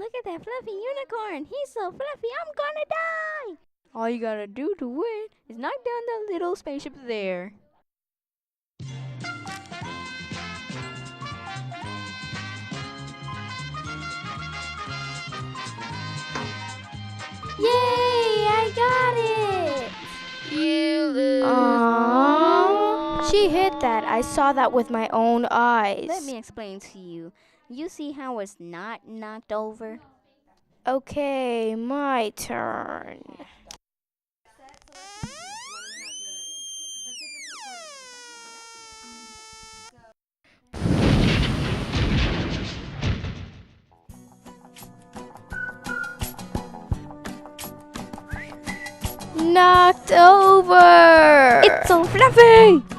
look at that fluffy unicorn. He's so fluffy, I'm gonna die. All you gotta do to win is knock down the little spaceship there. Yay, I got it! You lose. Aww. She hit that. I saw that with my own eyes. Let me explain to you. You see how it's not knocked over? Okay, my turn. Knocked over. It's so fluffy!